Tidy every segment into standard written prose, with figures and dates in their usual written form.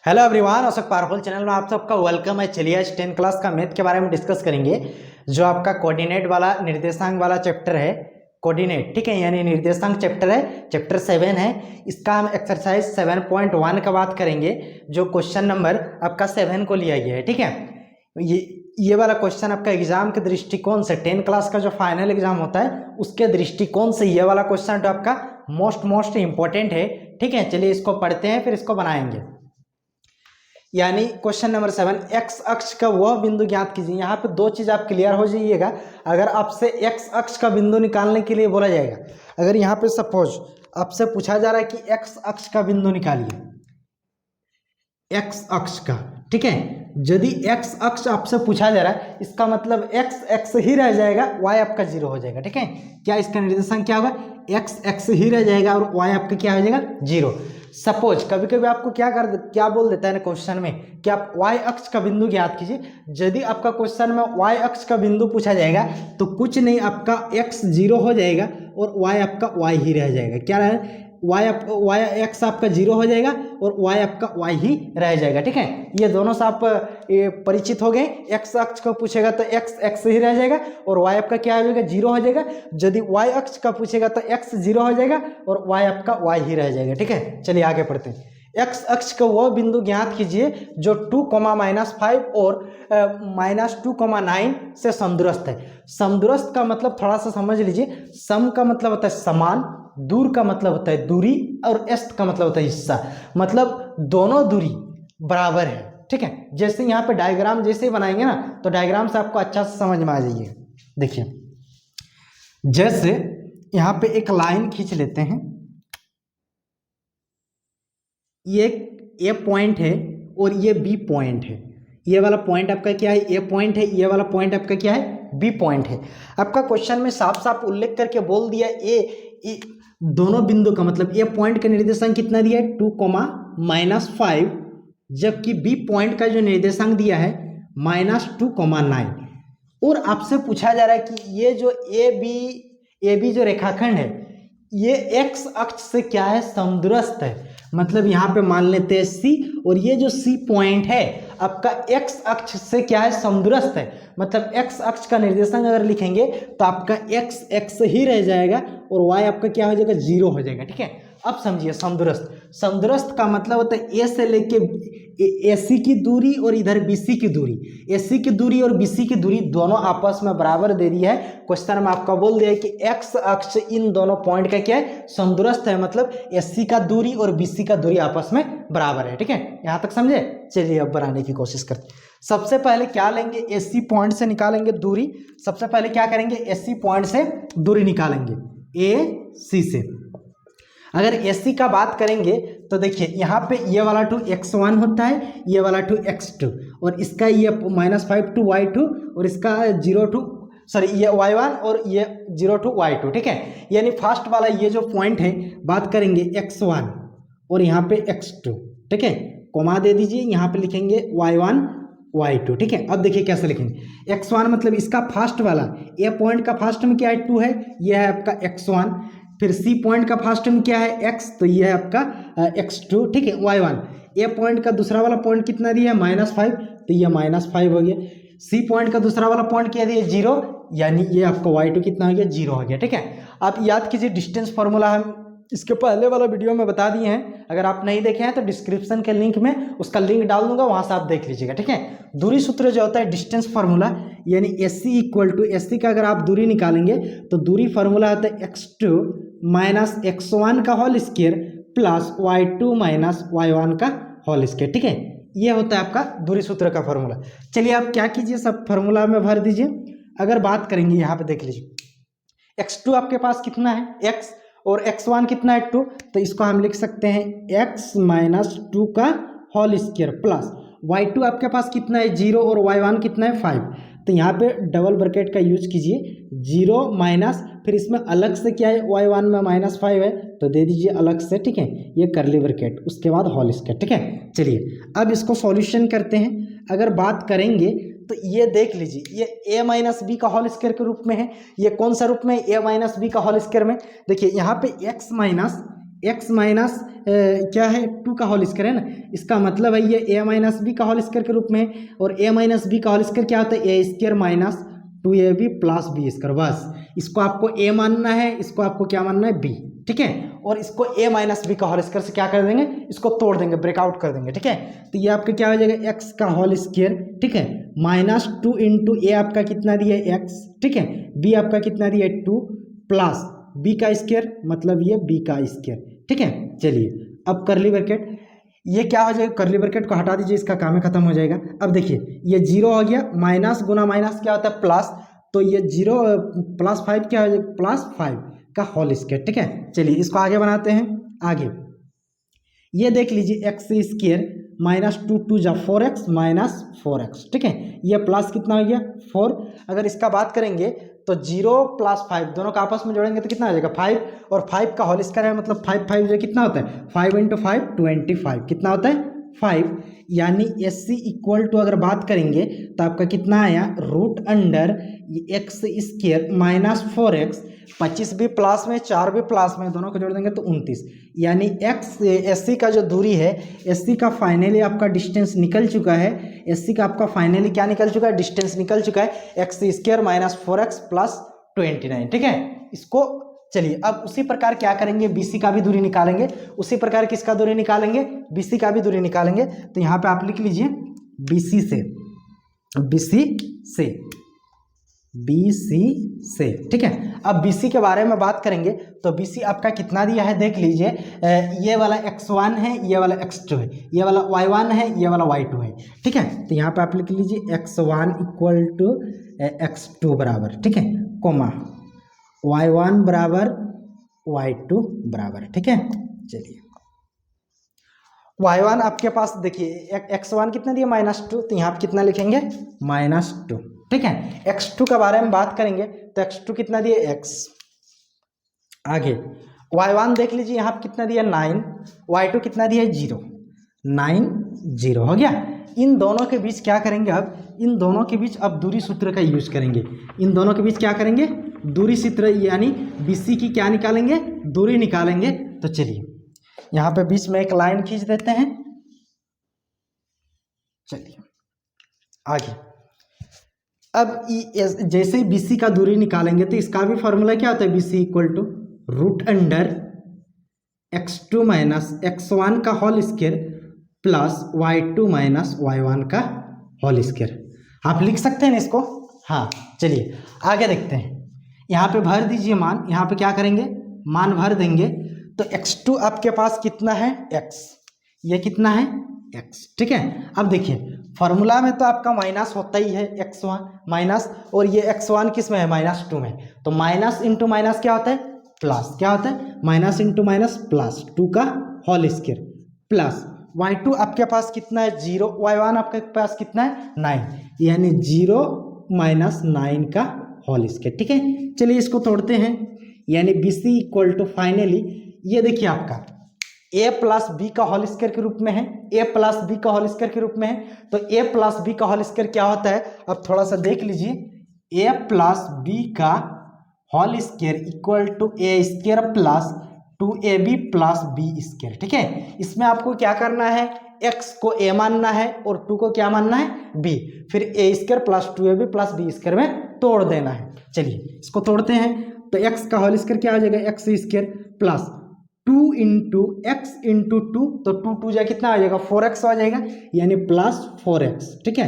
Hello everyone, Ashok powerful channel में आप सबका वेलकम है। चलिए आज 10 क्लास का मैथ के बारे में डिस्कस करेंगे। जो आपका कोऑर्डिनेट वाला निर्देशांक वाला चैप्टर है, कोऑर्डिनेट, ठीक है, यानी निर्देशांक चैप्टर है, चैप्टर 7 है। इसका हम एक्सरसाइज 7.1 का बात करेंगे, जो क्वेश्चन नंबर आपका 7 को लिया गया है। ठीक है, ये वाला क्वेश्चन आपका एग्जाम के दृष्टिकोण से 10 क्लास का जो फाइनल एग्जाम होता है उसके दृष्टिकोण से ये वाला क्वेश्चन तो आपका मोस्ट इंपॉर्टेंट है। ठीक है, चलिए इसको पढ़ते हैं फिर इसको बनाएंगे। यानी क्वेश्चन नंबर 7, एक्स अक्ष का वह बिंदु ज्ञात कीजिए। यहाँ पे दो चीज आप क्लियर हो जाइएगा। अगर आपसे एक्स अक्ष का बिंदु निकालने के लिए बोला जाएगा, अगर यहाँ पे सपोज आपसे पूछा जा रहा है कि एक्स अक्ष का बिंदु निकालिए, एक्स अक्ष का, ठीक है, यदि एक्स अक्ष आपसे पूछा जा रहा है इसका मतलब एक्स एक्स ही रह जाएगा, वाई आपका 0 हो जाएगा। ठीक है, क्या इसका निर्देशांक क्या होगा, एक्स एक्स ही रह जाएगा और वाई आपका क्या हो जाएगा, 0। सपोज कभी कभी आपको क्या बोल देता है ना क्वेश्चन में कि आप वाई अक्ष का बिंदु ज्ञात कीजिए। यदि आपका क्वेश्चन में वाई अक्ष का बिंदु पूछा जाएगा तो कुछ नहीं, आपका एक्स 0 हो जाएगा और वाई आपका वाई ही रह जाएगा। क्या रहे, वाई एक्स आपका 0 हो जाएगा और वाई आपका वाई ही रह जाएगा। ठीक है, ये दोनों से आप परिचित हो गए। एक्स अक्ष को पूछेगा तो एक्स एक्स ही रह जाएगा और वाई आपका क्या हो जाएगा, 0 हो जाएगा। यदि वाई अक्ष का पूछेगा तो एक्स 0 हो जाएगा और वाई आपका वाई ही रह जाएगा। ठीक है, चलिए आगे पढ़ते हैं। एक्स अक्ष का वह बिंदु ज्ञात कीजिए जो 2,-5 और -2,9 से समदूरस्थ है। समदूरस्थ का मतलब थोड़ा सा समझ लीजिए। सम का मतलब होता है समान, दूर का मतलब होता है दूरी और एस्त का मतलब होता है हिस्सा, मतलब दोनों दूरी बराबर है। ठीक है, जैसे यहाँ पे डायग्राम जैसे बनाएंगे ना तो डायग्राम से आपको अच्छा से समझ में आ जाइए। देखिए, जैसे यहाँ पे एक लाइन खींच लेते हैं, ये ए पॉइंट है और ये बी पॉइंट है। ये वाला पॉइंट आपका क्या है, ए पॉइंट है, ये वाला पॉइंट आपका क्या है, बी पॉइंट है। आपका क्वेश्चन में साफ साफ उल्लेख करके बोल दिया ए दोनों बिंदु का मतलब ए पॉइंट का निर्देशांक कितना दिया है, 2,-5, जबकि बी पॉइंट का जो निर्देशांक दिया है -2,9। और आपसे पूछा जा रहा है कि ये जो ए बी जो रेखाखंड है ये एक्स अक्ष से क्या है, समदूरस्थ है। मतलब यहाँ पे मान लेते हैं सी, और ये जो सी पॉइंट है आपका एक्स अक्ष से क्या है, समदूरस्थ है। मतलब एक्स अक्ष का निर्देशांक अगर लिखेंगे तो आपका एक्स एक्स ही रह जाएगा और वाई आपका क्या हो जाएगा, 0 हो जाएगा। ठीक है, अब समझिए समदूरस्थ। समदूरस्थ का मतलब होता है ए से लेके एसी की दूरी और इधर बीसी की दूरी। एसी की दूरी और बीसी की दूरी दोनों आपस में बराबर दे दी है। क्वेश्चन में आपका बोल दिया है कि एक्स अक्ष इन दोनों पॉइंट का क्या है, समदूरस्थ है। मतलब एसी का दूरी और बीसी का दूरी आपस में बराबर है। ठीक है, यहां तक समझे। चलिए अब बनाने की कोशिश करते हैं। सबसे पहले क्या लेंगे, एसी पॉइंट से निकालेंगे दूरी। सबसे पहले क्या करेंगे, एसी पॉइंट से दूरी निकालेंगे, ए सी से। अगर एसी का बात करेंगे तो देखिए यहाँ पे ये वाला 2 x1 होता है, ये वाला 2 x2, और इसका ये -5 to y2 और इसका 0 to ये y1 और ये 0 to y2। ठीक है, यानी फर्स्ट वाला ये जो पॉइंट है बात करेंगे x1 और यहाँ पे x2। ठीक है, कोमा दे दीजिए, यहाँ पे लिखेंगे y1 y2। ठीक है, अब देखिए कैसे लिखेंगे। x1 मतलब इसका फर्स्ट वाला ए पॉइंट का फर्स्ट में क्या है, 2 है, यह है आपका x1। फिर सी पॉइंट का फर्स्ट में क्या है, x, तो ये है आपका x2। ठीक है, y1। ए पॉइंट का दूसरा वाला पॉइंट कितना दिया है, -5, तो ये -5 हो गया। सी पॉइंट का दूसरा वाला पॉइंट क्या दिया, 0, यानी ये आपका y2 कितना हो गया, 0 हो गया। ठीक है, आप याद कीजिए डिस्टेंस फार्मूला हम इसके पहले वाला वीडियो में बता दिए हैं। अगर आप नहीं देखे हैं तो डिस्क्रिप्शन के लिंक में उसका लिंक डाल दूंगा, वहां से आप देख लीजिएगा। ठीक है, दूरी सूत्र जो होता है डिस्टेंस फार्मूला, यानी एसी इक्वल टू एसी का अगर आप दूरी निकालेंगे तो दूरी फार्मूला होता है x2 - x1 का whole square plus y2 - y1 का होल स्क्वायर। ठीक है, ये होता है आपका दूरी सूत्र का फार्मूला। चलिए आप क्या कीजिए, सब फार्मूला में भर दीजिए। अगर बात करेंगे यहाँ पे देख लीजिए, x2 आपके पास कितना है, x, और x1 कितना है, 2, तो इसको हम लिख सकते हैं x - 2 का होल स्क्वायर प्लस y2 आपके पास कितना है, 0, और y1 कितना है, 5। तो यहाँ पे डबल ब्रैकेट का यूज कीजिए, 0 माइनस, फिर इसमें अलग से क्या है, y1 में -5 है तो दे दीजिए अलग से। ठीक है, ये करली ब्रैकेट, उसके बाद होल स्क्वायर। ठीक है, चलिए अब इसको सॉल्यूशन करते हैं। अगर बात करेंगे तो ये देख लीजिए, ये a - b का होल स्क्वायर के रूप में है। ये कौन सा रूप में, a - b का होल स्क्वायर में। देखिए यहाँ पे x एक्स माइनस क्या है 2 का होल स्क्वायर है ना, इसका मतलब है ये ए माइनस बी का होल स्क्वायर के रूप में है, और ए माइनस बी का होल स्क्वायर क्या होता है a square minus 2ab plus b square. बस इसको आपको ए मानना है, इसको आपको क्या मानना है बी, ठीक है। और इसको ए माइनस बी का होल स्क्वायर से क्या कर देंगे, इसको तोड़ देंगे, ब्रेकआउट कर देंगे, ठीक है। तो ये आपका क्या हो जाएगा एक्स का होल स्क्वायर, ठीक है, माइनस 2 इंटू ए आपका कितना दिया है एक्स, ठीक है, बी आपका कितना दिया है 2 प्लस बी का स्क्वायर मतलब ये बी का स्क्वायर, ठीक है। चलिए अब करली ब्रैकेट, ये क्या हो जाएगा, करली ब्रैकेट को हटा दीजिए, इसका काम ही खत्म हो जाएगा। अब देखिए ये 0 हो गया, माइनस गुना माइनस क्या होता है प्लस, तो ये 0 प्लस 5 क्या हो जाएगा प्लस 5 का होल स्क्वायर, ठीक है। चलिए इसको आगे बनाते हैं। आगे ये देख लीजिए एक्स स्क्वायर माइनस 2 2 जा 4x माइनस 4x, ठीक है, ये प्लस कितना हो गया 4। अगर इसका बात करेंगे तो 0 प्लस 5 दोनों का आपस में जोड़ेंगे तो कितना हो जाएगा 5, और 5 का होल स्क्वायर है मतलब 5 5 जो कितना होता है 5 इंटू 5 25, कितना होता है 5, यानी एस सी इक्वल टू अगर बात करेंगे तो आपका कितना आया root under x square minus 4x, 25 भी प्लस में 4 भी प्लस में, दोनों को जोड़ देंगे तो 29, यानी एक्स एस सी का जो दूरी है, एस सी का फाइनली आपका डिस्टेंस निकल चुका है, एस सी का आपका फाइनली क्या निकल चुका है डिस्टेंस निकल चुका है x square minus 4x plus 29, ठीक है। इसको चलिए अब उसी प्रकार क्या करेंगे BC का भी दूरी निकालेंगे, उसी प्रकार किसका दूरी निकालेंगे BC का भी दूरी निकालेंगे। तो यहाँ पे आप लिख लीजिए BC से, ठीक है। अब BC के बारे में बात करेंगे तो BC आपका कितना दिया है देख लीजिए, ये वाला x1 है, ये वाला x2 है, ये वाला y1 है, ये वाला y2 है, ठीक है। तो यहाँ पे आप लिख लीजिए x1 इक्वल टू x2 बराबर, ठीक है, कोमा y1 बराबर y2 बराबर, ठीक है। चलिए y1 आपके पास देखिए x1 कितना दिया -2, तो यहाँ पे कितना लिखेंगे -2, ठीक है। x2 के बारे में बात करेंगे तो x2 कितना दिया x, आगे y1 देख लीजिए यहाँ पे कितना दिया 9, y2 कितना दिया 0, 9 0 हो गया। इन दोनों के बीच क्या करेंगे, अब इन दोनों के बीच अब दूरी सूत्र का यूज करेंगे, इन दोनों के बीच क्या करेंगे दूरी सूत्र, यानी BC की क्या निकालेंगे दूरी निकालेंगे। तो चलिए यहाँ पे बीच में एक लाइन खींच देते हैं। चलिए आगे, अब जैसे ही BC का दूरी निकालेंगे तो इसका भी फॉर्मूला क्या होता है BC equal to root under x2 minus x1 का whole square plus y2 minus y1 का होल स्क्वायर, आप लिख सकते हैं ना इसको। हाँ चलिए आगे देखते हैं, यहाँ पे भर दीजिए मान, यहाँ पे क्या करेंगे मान भर देंगे। तो x2 आपके पास कितना है x, ये कितना है x, ठीक है। अब देखिए फॉर्मूला में तो आपका माइनस होता ही है x1 माइनस, और ये x1 किस में है -2 में, तो माइनस इंटू माइनस क्या होता है प्लस, क्या होता है माइनस इंटू माइनस प्लस 2 का होल स्क्वायर प्लस y2 आपके पास कितना है 0, y1 आपके पास कितना है 9, यानी 0 माइनस 9 का होल स्क्वायर, ठीक है। चलिए इसको तोड़ते हैं, यानी BC इक्वल टू फाइनली ये देखिए आपका a प्लस बी का होल स्क्वायर के रूप में है, a प्लस बी का होल स्क्वायर के रूप में है। तो a प्लस बी का होल स्क्वायर क्या होता है, अब थोड़ा सा देख लीजिए, a प्लस बी का whole square equal to a square plus 2ab plus b square, ठीक है। इसमें आपको क्या करना है x को a मानना है और 2 को क्या मानना है b, फिर a square plus 2ab plus b square में तोड़ देना है। चलिए इसको तोड़ते हैं, तो x का होल स्क्वायर क्या आ जाएगा x square plus 2 into x into 2, तो 2 2 जा कितना आ जाएगा 4x आ जाएगा, यानी प्लस 4x, ठीक है।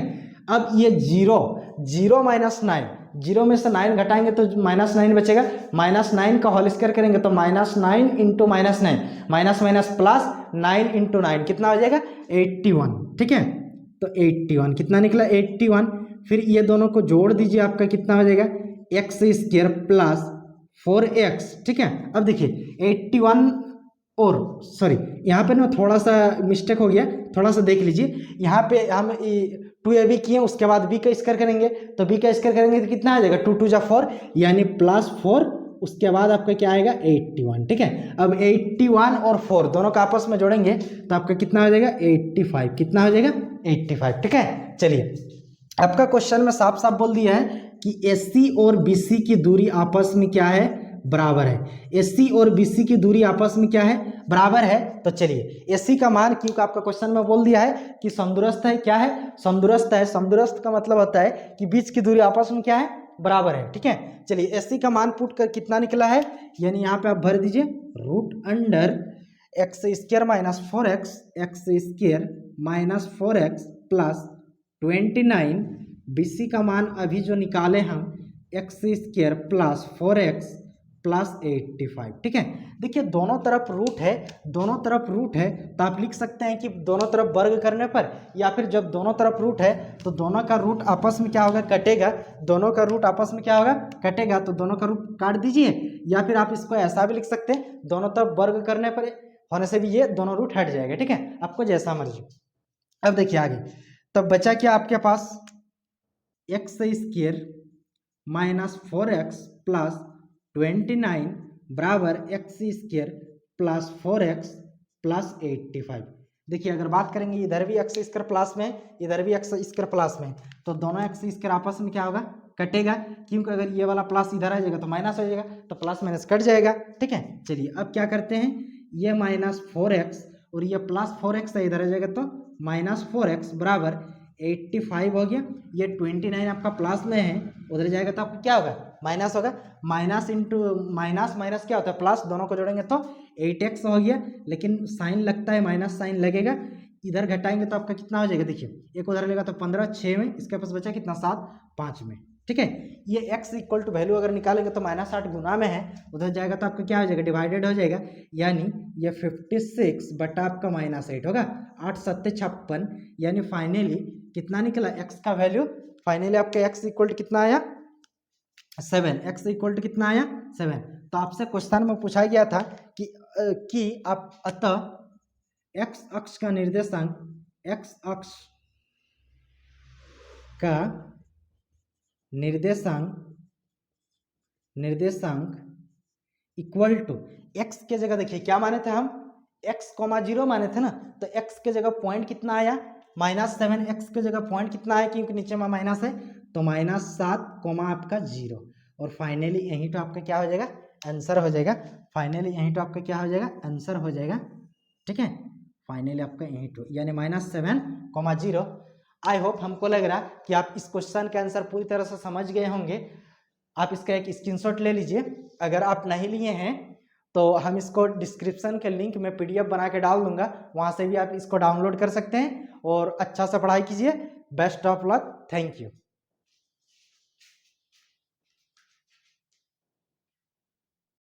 अब ये 0 माइनस 9, 0 में से 9 घटाएंगे तो -9 बचेगा, -9 का होल स्क्वायर करेंगे तो -9 into -9 minus minus plus 9 into 9 कितना हो जाएगा 81, ठीक है। तो 81 कितना निकला 81, फिर ये दोनों को जोड़ दीजिए, आपका कितना हो जाएगा x स्क्वायर प्लस 4x, ठीक है। अब देखिए 81 और सॉरी यहाँ पे ना थोड़ा सा मिस्टेक हो गया, थोड़ा सा देख लीजिए, यहाँ पे हम 2ab किए उसके बाद b का स्क्वायर करेंगे, तो b का स्क्वायर करेंगे तो कितना आ जाएगा 2 2 जा 4, यानी +4, उसके बाद आपका क्या आएगा 81, ठीक है। अब 81 और 4 दोनों का आपस में जोड़ेंगे तो आपका कितना हो जाएगा 85, कितना हो जाएगा 85, ठीक है। चलिए आपका क्वेश्चन में साफ साफ बोल दिया है कि AC और BC की दूरी आपस में क्या है बराबर है। AC और BC की दूरी आपस में क्या है, बराबर है। तो चलिए AC का मान, क्योंकि आपका क्वेश्चन में बोल दिया है कि समदूरस्थ है, क्या है, समदूरस्थ है। समदूरस्थ का मतलब होता है कि बीच की दूरी आपस में क्या है, बराबर है, ठीक है। चलिए AC का मान पुट कर कितना निकला है, यानी यहाँ पे आप भर दीजिए √x² minus 4x x² minus 4x plus 29। BC का मान अभी जो निकाले हम x² प्लस 4x प्लस 85, ठीक है। देखिए दोनों तरफ रूट है, दोनों तरफ रूट है, तो आप लिख सकते हैं कि दोनों तरफ वर्ग करने पर, या फिर जब दोनों तरफ रूट है तो दोनों का रूट आपस में क्या होगा, कटेगा। दोनों का रूट आपस में क्या होगा, कटेगा, तो दोनों का रूट काट दीजिए। या फिर आप इसको ऐसा भी लिख सकते हैं, दोनों तरफ वर्ग करने पर होने से भी ये दोनों रूट हट जाएगा, ठीक है, आपको जैसा मर्जी। अब देखिए आगे, तब बचा क्या आपके पास, x² माइनस 4x प्लस 29 बराबर x² प्लस 4x प्लस 85। देखिए अगर बात करेंगे इधर भी x² प्लस में, इधर भी x² प्लस में, तो दोनों x² आपस में क्या होगा, कटेगा, क्योंकि अगर ये वाला प्लस इधर आ जाएगा तो माइनस हो जाएगा, तो प्लस माइनस कट जाएगा, ठीक है। चलिए अब क्या करते हैं, ये माइनस 4x और ये प्लस 4x है, इधर आ जाएगा तो माइनस 4x बराबर 85 हो गया। ये 29 आपका प्लस में है, उधर जाएगा तो आपका क्या होगा, माइनस होगा। माइनस इंटू माइनस माइनस क्या होता है, प्लस, दोनों को जोड़ेंगे तो 8x हो गया, लेकिन साइन लगता है, माइनस साइन लगेगा, इधर घटाएंगे तो आपका कितना हो जाएगा, देखिए एक उधर लेगा तो 15, 6 में, इसके पास बचा कितना, 7, 5 में, ठीक है। ये x इक्वल टू वैल्यू अगर निकालेंगे तो -8 गुना में है, उधर जाएगा तो आपका क्या हो जाएगा, डिवाइडेड हो जाएगा, यानी ये 56 बटा आपका -8 होगा, 8 7 56, यानी फाइनली कितना निकला x का वैल्यू, फाइनली आपका x इक्वल टू कितना आया, 7। x इक्वल टू कितना आया, 7। तो आपसे क्वेश्चन में पूछा गया था कि आप अतः x अक्ष का निर्देशांक, x अक्ष का निर्देशांक इक्वल टू x के जगह, देखिए क्या माने थे हम, x, 0 माने थे ना, तो x के जगह पॉइंट कितना आया, -7, x के जगह पॉइंट कितना आया, क्योंकि नीचे में माइनस है, तो -7, आपका 0, और फाइनली यहीं तो आपका क्या हो जाएगा, आंसर हो जाएगा। फाइनली यहीं तो आपका क्या हो जाएगा, आंसर हो जाएगा, ठीक है। फाइनली आपका यहीं तो, यानी -7, 0। आई होप हमको लग रहा कि आप इस क्वेश्चन का आंसर पूरी तरह से समझ गए होंगे। आप इसका एक स्क्रीनशॉट ले लीजिए, अगर आप नहीं लिए हैं तो हम इसको डिस्क्रिप्शन के लिंक में PDF बना के डाल दूंगा, वहाँ से भी आप इसको डाउनलोड कर सकते हैं, और अच्छा से पढ़ाई कीजिए। Best of luck, thank you.